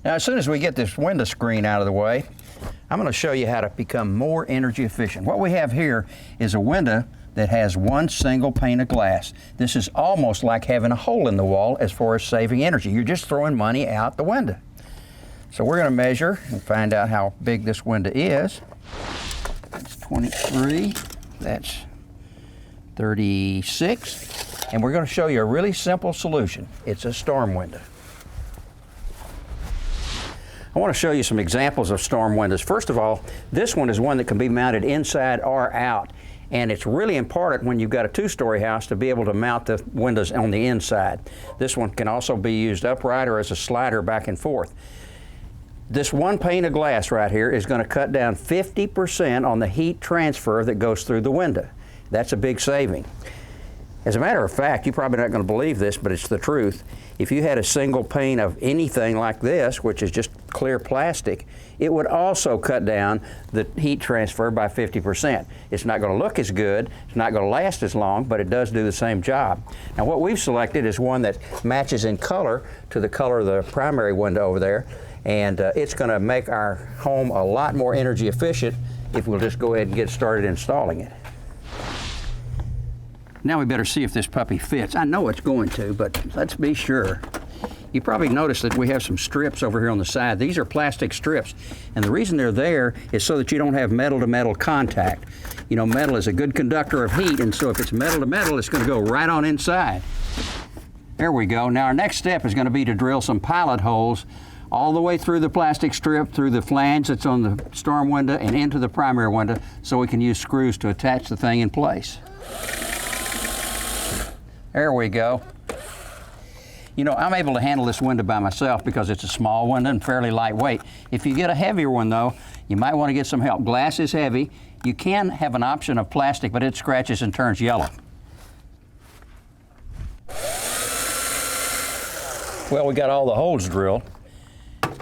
Now, as soon as we get this window screen out of the way, I'm going to show you how to become more energy efficient. What we have here is a window that has one single pane of glass. This is almost like having a hole in the wall as far as saving energy. You're just throwing money out the window. So we're going to measure and find out how big this window is. That's 23, that's 36, and we're going to show you a really simple solution. It's a storm window. I want to show you some examples of storm windows. First of all, this one is one that can be mounted inside or out, and it's really important when you've got a two-story house to be able to mount the windows on the inside. This one can also be used upright or as a slider back and forth. This one pane of glass right here is going to cut down 50% on the heat transfer that goes through the window. That's a big saving. As a matter of fact, you're probably not going to believe this, but it's the truth. If you had a single pane of anything like this, which is just clear plastic, it would also cut down the heat transfer by 50%. It's not going to look as good, it's not going to last as long, but it does do the same job. Now, what we've selected is one that matches in color to the color of the primary window over there, and it's going to make our home a lot more energy efficient if we'll just go ahead and get started installing it. Now we better see if this puppy fits. I know it's going to, but let's be sure. You probably noticed that we have some strips over here on the side. These are plastic strips, and the reason they're there is so that you don't have metal-to-metal contact. You know, metal is a good conductor of heat, and so if it's metal-to-metal, it's going to go right on inside. There we go. Now our next step is going to be to drill some pilot holes all the way through the plastic strip, through the flange that's on the storm window, and into the primary window, so we can use screws to attach the thing in place. There we go. You know, I'm able to handle this window by myself because it's a small window and fairly lightweight. If you get a heavier one though, you might want to get some help. Glass is heavy. You can have an option of plastic, but it scratches and turns yellow. Well, we got all the holes drilled,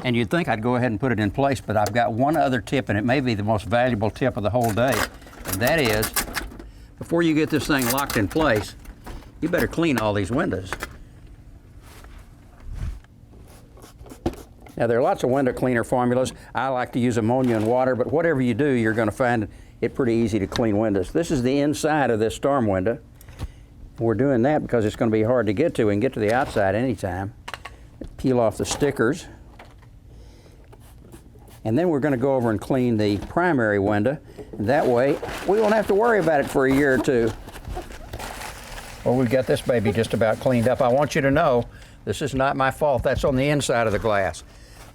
and you'd think I'd go ahead and put it in place, but I've got one other tip, and it may be the most valuable tip of the whole day, and that is, before you get this thing locked in place, you better clean all these windows. Now, there are lots of window cleaner formulas. I like to use ammonia and water, but whatever you do, you're going to find it pretty easy to clean windows. This is the inside of this storm window. We're doing that because it's going to be hard to get to. We can get to the outside anytime. Peel off the stickers. And then we're going to go over and clean the primary window. And that way, we won't have to worry about it for a year or two. Well, we've got this baby just about cleaned up. I want you to know this is not my fault. That's on the inside of the glass.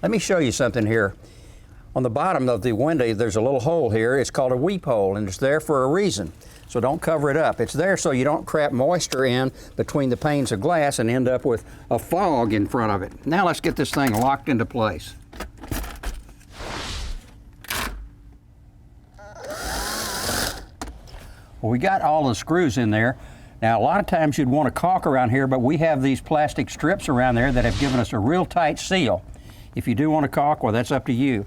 Let me show you something here. On the bottom of the window, there's a little hole here. It's called a weep hole, and it's there for a reason. So don't cover it up. It's there so you don't trap moisture in between the panes of glass and end up with a fog in front of it. Now let's get this thing locked into place. Well, we got all the screws in there. Now, a lot of times you'd want a caulk around here, but we have these plastic strips around there that have given us a real tight seal. If you do want a caulk, well, that's up to you.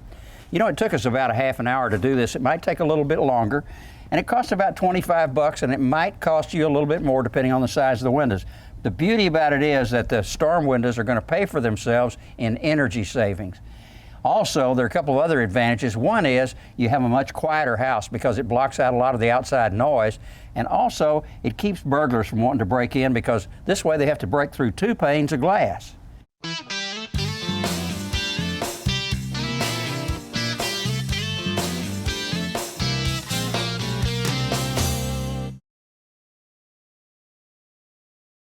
You know, it took us about a half an hour to do this. It might take a little bit longer, and it costs about 25 bucks, and it might cost you a little bit more depending on the size of the windows. The beauty about it is that the storm windows are going to pay for themselves in energy savings. Also, there are a couple of other advantages. One is you have a much quieter house because it blocks out a lot of the outside noise, and also it keeps burglars from wanting to break in because this way they have to break through 2 panes of glass.